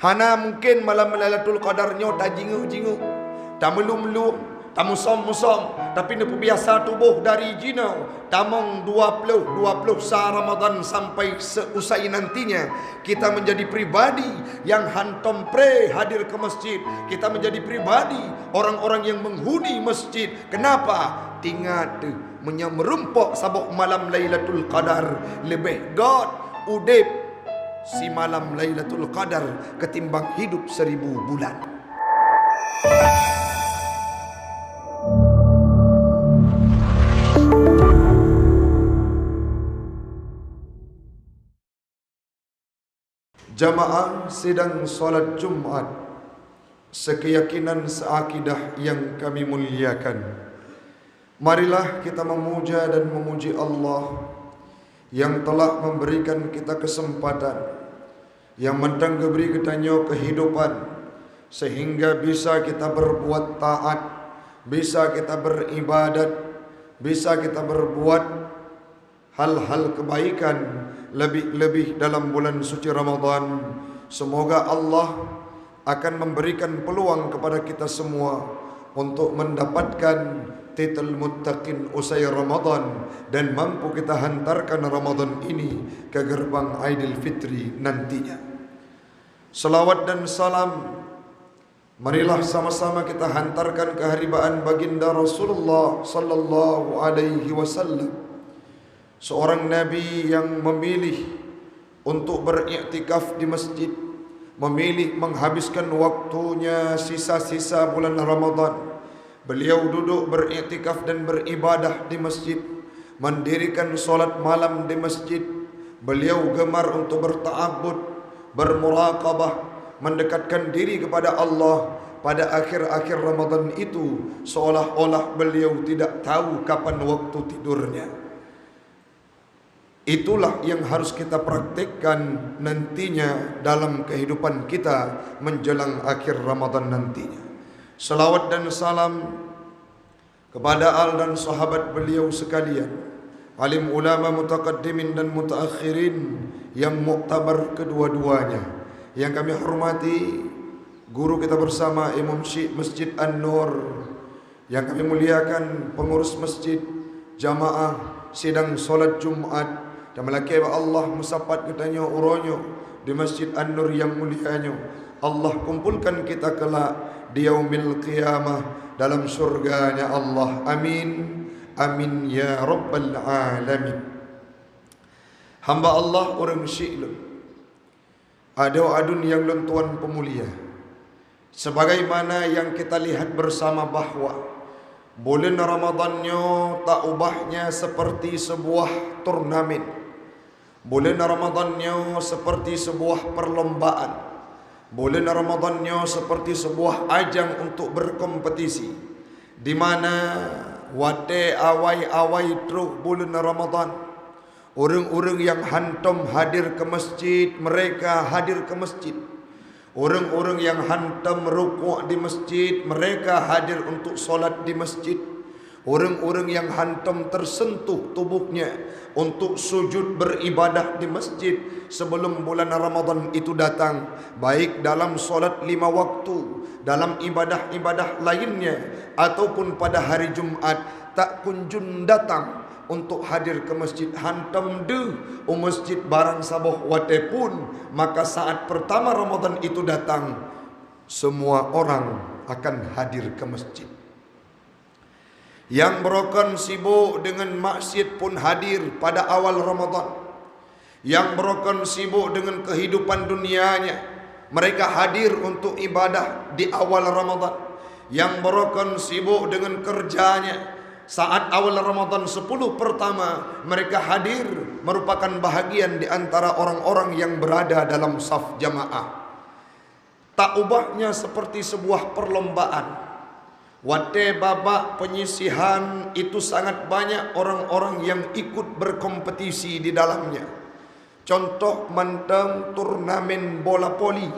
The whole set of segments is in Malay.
Hana mungkin malam Lailatul Qadarnya tak jingu-jingu, tak melum-melum, tak musom-musom, tapi ni biasa tubuh dari jina. Tamong 20 sah Ramadan sampai seusai nantinya kita menjadi pribadi yang hantom hadir ke masjid. Kita menjadi pribadi orang-orang yang menghuni masjid. Kenapa? Tingat menyemerumpok sabuk malam Lailatul Qadar lebih god udip si malam Lailatul Qadar ketimbang hidup 1000 bulan. Jamaah sidang solat Jumat sekeyakinan seakidah yang kami muliakan. Marilah kita memuja dan memuji Allah yang telah memberikan kita kesempatan, yang mentang beri kitanya kehidupan sehingga bisa kita berbuat taat, bisa kita beribadat, bisa kita berbuat hal-hal kebaikan lebih-lebih dalam bulan suci Ramadan. Semoga Allah akan memberikan peluang kepada kita semua untuk mendapatkan titel muttaqin usai Ramadan dan mampu kita hantarkan Ramadan ini ke gerbang Aidil Fitri nantinya. Salawat dan salam marilah sama-sama kita hantarkan keharibaan baginda Rasulullah sallallahu alaihi wasallam, seorang nabi yang memilih untuk beriktikaf di masjid, memilih menghabiskan waktunya sisa-sisa bulan Ramadan. Beliau duduk beriktikaf dan beribadah di masjid, mendirikan solat malam di masjid. Beliau gemar untuk berta'abbud, bermuraqabah, mendekatkan diri kepada Allah pada akhir-akhir Ramadan itu, seolah-olah beliau tidak tahu kapan waktu tidurnya. Itulah yang harus kita praktikkan nantinya dalam kehidupan kita menjelang akhir Ramadan nantinya. Salawat dan salam kepada al dan sahabat beliau sekalian, alim ulama mutaqaddimin dan mutaakhirin yang muktabar kedua-duanya. Yang kami hormati guru kita bersama Imam Syekh Masjid An-Nur, yang kami muliakan pengurus masjid, jamaah sidang solat Jumat, dan melaki Allah musapat kitanya uronyo di Masjid An-Nur yang mulianya. Allah kumpulkan kita kelak di yaumil qiyamah dalam surganya Allah. Amin, amin ya rabbal alamin. Hamba Allah orang syi'lun ada adun yang lentuan pemulia, sebagaimana yang kita lihat bersama bahwa bulan Ramadannya tak ubahnya seperti sebuah turnamen. Bulan Ramadannya seperti sebuah perlombaan. Bulan Ramadannya seperti sebuah ajang untuk berkompetisi, di mana wate awai-awai teruk bulan Ramadan, orang-orang yang hantam hadir ke masjid, mereka hadir ke masjid. Orang-orang yang hantam rukuk di masjid, mereka hadir untuk solat di masjid. Orang-orang yang hantam tersentuh tubuhnya untuk sujud beribadah di masjid sebelum bulan Ramadan itu datang, baik dalam solat 5 waktu, dalam ibadah-ibadah lainnya, ataupun pada hari Jumat, tak kunjung datang untuk hadir ke masjid. Hantam masjid barang saboh wate pun, maka saat pertama Ramadan itu datang, semua orang akan hadir ke masjid. Yang berokan sibuk dengan maksiat pun hadir pada awal Ramadan. Yang berokan sibuk dengan kehidupan dunianya, mereka hadir untuk ibadah di awal Ramadan. Yang berokan sibuk dengan kerjanya, saat awal Ramadan 10 pertama mereka hadir, merupakan bahagian di antara orang-orang yang berada dalam saf jamaah. Tak ubahnya seperti sebuah perlombaan. Wate babak penyisihan itu sangat banyak orang-orang yang ikut berkompetisi di dalamnya. Contoh mentang turnamen bola poli,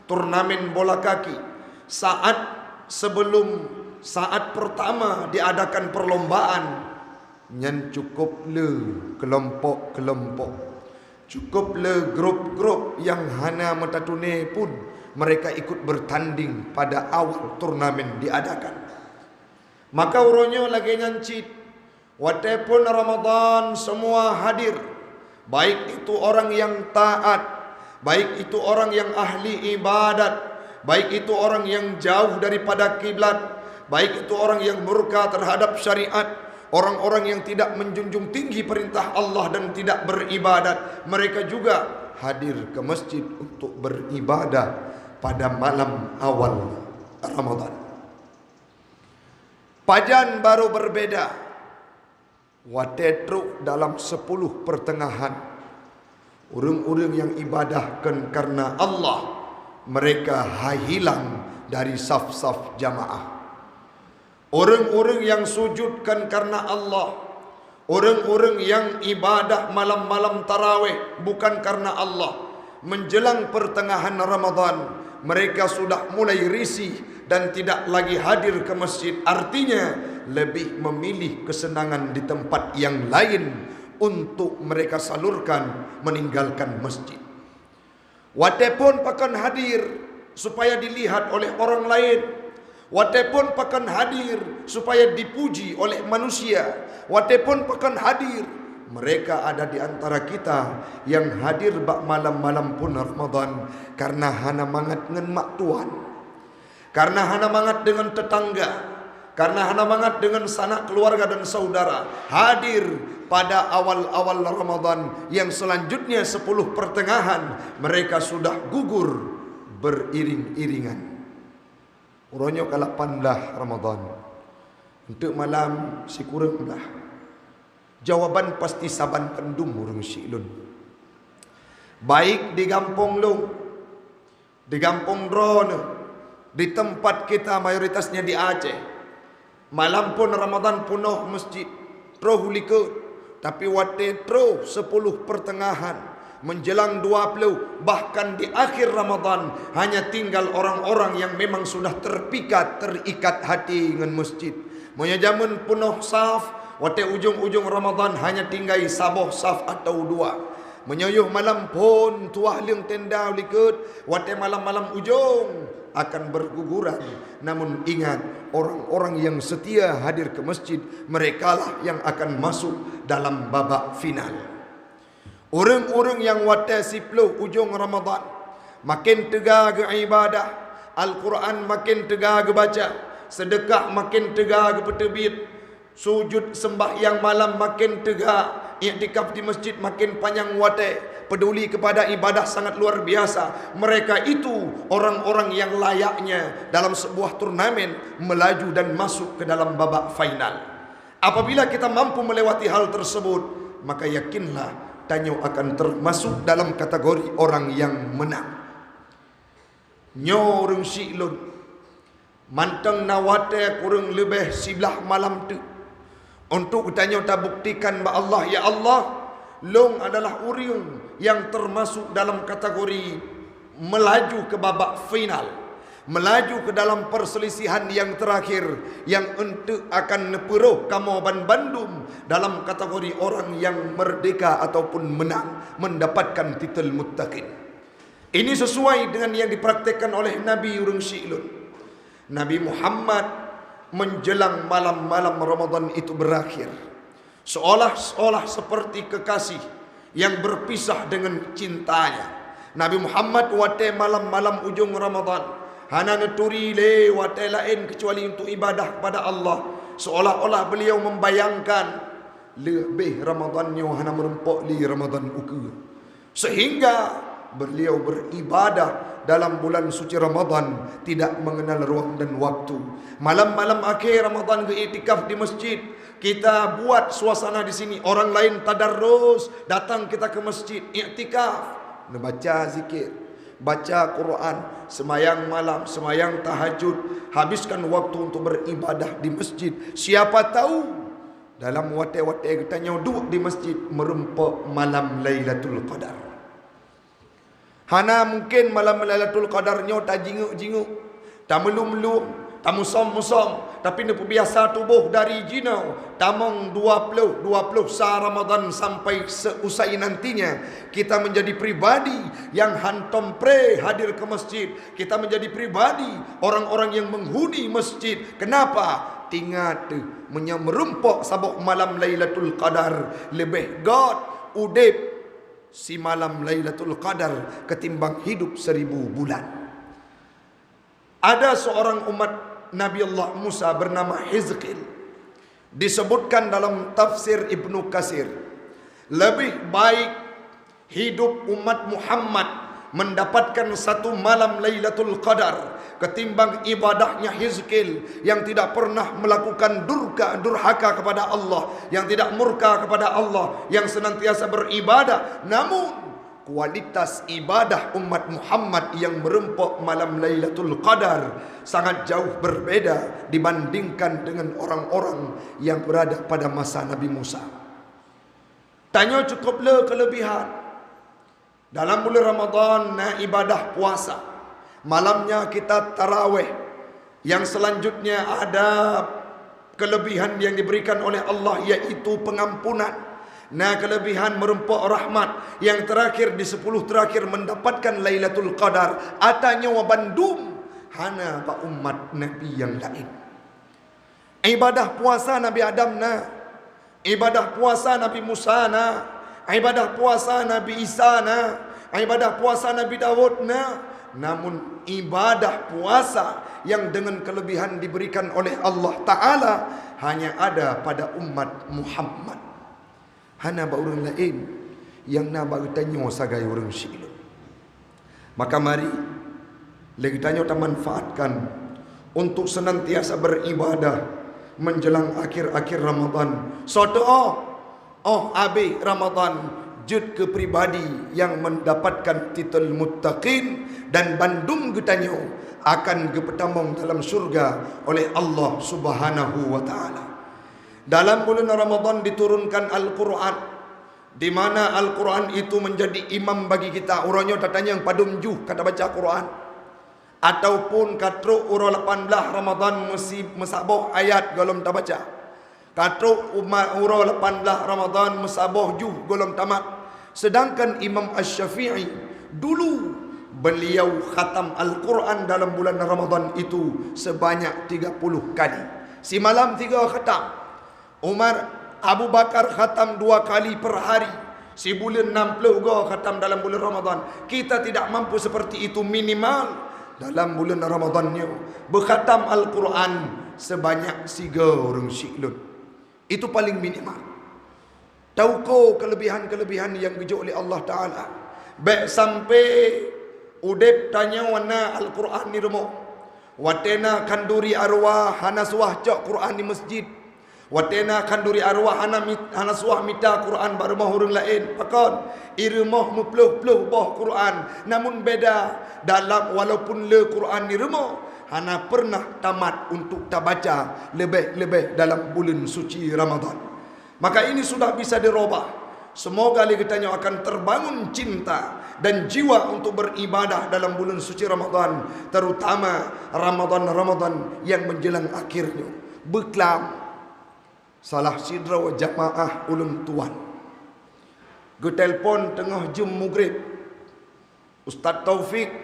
turnamen bola kaki. Saat pertama diadakan perlombaan, nyan cukup le kelompok-kelompok. Cukuplah grup-grup yang hana metatune pun mereka ikut bertanding pada awal turnamen diadakan. Maka uronyo lagi nyancit, walaupun Ramadan semua hadir, baik itu orang yang taat, baik itu orang yang ahli ibadat, baik itu orang yang jauh daripada kiblat, baik itu orang yang murka terhadap syariat, orang-orang yang tidak menjunjung tinggi perintah Allah dan tidak beribadat, mereka juga hadir ke masjid untuk beribadah pada malam awal Ramadan. Pajan baru berbeda. Watetru dalam 10 pertengahan, orang-orang yang ibadahkan karena Allah, mereka hilang dari saf-saf jamaah. Orang-orang yang sujudkan karena Allah, orang-orang yang ibadah malam-malam tarawih bukan karena Allah, menjelang pertengahan Ramadan, mereka sudah mulai risih dan tidak lagi hadir ke masjid. Artinya lebih memilih kesenangan di tempat yang lain untuk mereka salurkan, meninggalkan masjid. Walaupun pakan hadir supaya dilihat oleh orang lain, walaupun pakan hadir supaya dipuji oleh manusia, walaupun pakan hadir, mereka ada di antara kita yang hadir bak malam-malam pun Ramadan karena hana mangat dengan mak tuan, karena hana mangat dengan tetangga, karena hana mangat dengan sanak keluarga dan saudara, hadir pada awal-awal Ramadan. Yang selanjutnya 10 pertengahan mereka sudah gugur beriring-iringan. Uronyo kalapanlah Ramadan untuk malam si kuranglah. Jawaban pasti saban pendum urang silun. Baik di kampung lu, di kampung drone, di tempat kita mayoritasnya di Aceh. Malam pun Ramadan penuh masjid. Troh likut. Tapi waktu troh 10 pertengahan menjelang 20, bahkan di akhir Ramadan, hanya tinggal orang-orang yang memang sudah terikat hati dengan masjid. Monya zaman penuh saf, waktu ujung-ujung Ramadan hanya tinggal saboh saf atau 2. Menyayuh malam pun tuah liang tenda likut, waktu malam-malam ujung akan berguguran. Namun ingat, orang-orang yang setia hadir ke masjid, merekalah yang akan masuk dalam babak final. Orang-orang yang wate 10 ujung Ramadan makin tegak ibadah, Al-Quran makin tegak baca, sedekah makin tegak bertebit, sujud sembahyang malam makin tegak, i'tikaf di masjid makin panjang wate, peduli kepada ibadah sangat luar biasa. Mereka itu orang-orang yang layaknya dalam sebuah turnamen melaju dan masuk ke dalam babak final. Apabila kita mampu melewati hal tersebut, maka yakinlah Tanyo akan termasuk dalam kategori orang yang menang. Nyorung silun manteng nawate kurang lebih 11 malam tu untuk Tanyo tak buktikan ba Allah, ya Allah, long adalah orang yang termasuk dalam kategori melaju ke babak final, melaju ke dalam perselisihan yang terakhir, yang untuk akan neperoh Kamoban Bandung dalam kategori orang yang merdeka ataupun menang, mendapatkan titel muttaqin. Ini sesuai dengan yang dipraktikkan oleh Nabi urang Syilun. Nabi Muhammad menjelang malam-malam Ramadan itu berakhir, seolah-olah seperti kekasih yang berpisah dengan cintanya. Nabi Muhammad wate malam-malam ujung Ramadan hana neturi lewat lain kecuali untuk ibadah kepada Allah, seolah-olah beliau membayangkan lebih Ramadannya hana merempok li Ramadan uku, sehingga beliau beribadah dalam bulan suci Ramadan tidak mengenal ruang dan waktu. Malam-malam akhir Ramadan beriktikaf di masjid, kita buat suasana di sini, orang lain tadarrus, datang kita ke masjid iktikaf, baca zikir, baca Quran, semayang malam, semayang tahajud, habiskan waktu untuk beribadah di masjid. Siapa tahu dalam wate-wate kita duduk di masjid merempok malam Lailatul Qadar. Hana mungkin malam Lailatul Qadarnya tak jinguk-jinguk, tak melum-melum, musom tapi dia biasa tubuh dari jinau tamong 20 sah Ramadan sampai seusai nantinya kita menjadi pribadi yang hantom hadir ke masjid, kita menjadi pribadi orang-orang yang menghuni masjid. Kenapa? Tingat menyerempok sabuk malam Lailatul Qadar lebih god udip si malam Lailatul Qadar ketimbang hidup 1000 bulan. Ada seorang umat Nabi Allah Musa bernama Hizqil. Disebutkan dalam tafsir Ibnu Katsir, lebih baik hidup umat Muhammad mendapatkan satu malam Lailatul Qadar ketimbang ibadahnya Hizqil yang tidak pernah melakukan durhaka kepada Allah, yang tidak murka kepada Allah, yang senantiasa beribadah. Namun kualitas ibadah umat Muhammad yang merempok malam Lailatul Qadar sangat jauh berbeda dibandingkan dengan orang-orang yang berada pada masa Nabi Musa. Tanya cukuplah kelebihan dalam bulan Ramadan ibadah puasa, malamnya kita tarawih, yang selanjutnya ada kelebihan yang diberikan oleh Allah yaitu pengampunan. Kelebihan merempok rahmat. Yang terakhir di 10 terakhir mendapatkan Lailatul Qadar. Atanya wa bandum hana ba umat Nabi yang lain. Ibadah puasa Nabi Adam ibadah puasa Nabi Musa ibadah puasa Nabi Isa ibadah puasa Nabi Daud Namun ibadah puasa yang dengan kelebihan diberikan oleh Allah Ta'ala hanya ada pada umat Muhammad. Hana ba orang lain yang nak bertanya sagai orang Syi'lun. Maka mari kita manfaatkan untuk senantiasa beribadah menjelang akhir-akhir Ramadan. Abi Ramadan jud ke pribadi yang mendapatkan titel muttaqin dan bandung getanyo akan gepetamong dalam surga oleh Allah Subhanahu wa taala. Dalam bulan Ramadan diturunkan Al-Quran, di mana Al-Quran itu menjadi imam bagi kita. Urangnya tatanya yang padum juh kata baca Quran, ataupun katro uro 18 Ramadan mesti mesaboh ayat golom tak baca. Katro uro 18 Ramadan mesaboh juh golom tamat. Sedangkan Imam Asy-Syafi'i dulu beliau khatam Al-Quran dalam bulan Ramadan itu sebanyak 30 kali. Si malam 3 khatam. Abu Bakar khatam 2 kali per hari. Si bulan 60 go khatam dalam bulan Ramadan. Kita tidak mampu seperti itu, minimal dalam bulan Ramadannya berkhatam Al-Quran sebanyak 3 orang Syi'lun. Itu paling minimal. Tauko kelebihan-kelebihan yang dijual oleh Allah Ta'ala. Baik sampai udep tanya wana Al-Quran ni rumah. Watena kanduri arwah hana suah cok Quran di masjid. Watena kanduri arwah hana suah mita Quran bar rumah orang lain. Pakon irumah mepluh-pluh boh Quran. Namun beda dalam walaupun le Quran di rumah hana pernah tamat untuk tak baca lebih-lebih dalam bulan suci Ramadan. Maka ini sudah bisa dirubah. Semoga kitanya akan terbangun cinta dan jiwa untuk beribadah dalam bulan suci Ramadan, terutama Ramadan yang menjelang akhirnya. Beklam salah sidra wa jamaah ulun tuan. Gue telpon tengah jam maghrib. Ustaz Taufik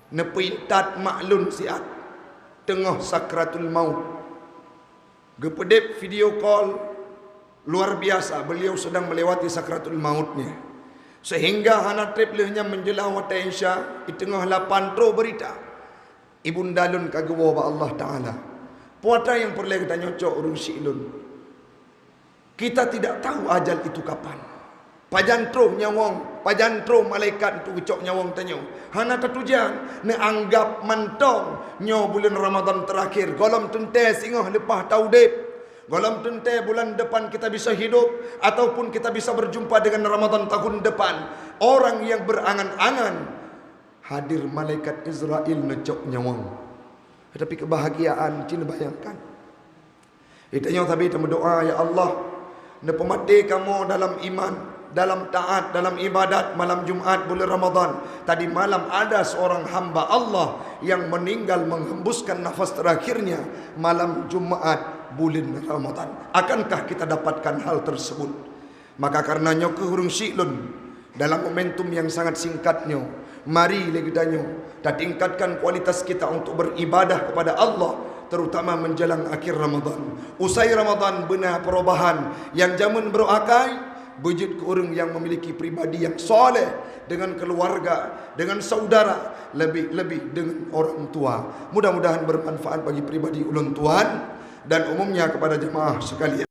nepitat maklun siat tengah sakratul maut. Gue pedep video call. Luar biasa, beliau sedang melewati sakratul mautnya. Sehingga hana trip lehnya menjelang waktu Isya, di tengah 8 tro berita. Ibunda lun kagawa ba Allah Ta'ala. Puata yang perlu kita nyocok urung Syi'lun. Kita tidak tahu ajal itu kapan. Pajantro nyawang, pajantro malaikat itu ucok nyawang tanyo. Hana tatujan, ne anggap mantong nyo bulan Ramadan terakhir. Golom tente singah lepas taudep. Golom tente bulan depan kita bisa hidup, ataupun kita bisa berjumpa dengan Ramadan tahun depan. Orang yang berangan-angan hadir malaikat Israel necok nyawang. Tapi kebahagiaan cina bayangkan. Itanya tapi kita berdoa, ya Allah, ne pemati kamu dalam iman, dalam taat, dalam ibadat malam Jumat bulan Ramadan. Tadi malam ada seorang hamba Allah yang meninggal menghembuskan nafas terakhirnya malam Jumat bulan Ramadan. Akankah kita dapatkan hal tersebut? Maka karenanya kehurung syi'lun dalam momentum yang sangat singkatnya, mari kita tingkatkan kualitas kita untuk beribadah kepada Allah, terutama menjelang akhir Ramadan. Usai Ramadan benar perubahan yang zaman beroakai bujud ke orang yang memiliki pribadi yang soleh dengan keluarga, dengan saudara, lebih-lebih dengan orang tua. Mudah-mudahan bermanfaat bagi pribadi ulun tuan dan umumnya kepada jemaah sekalian.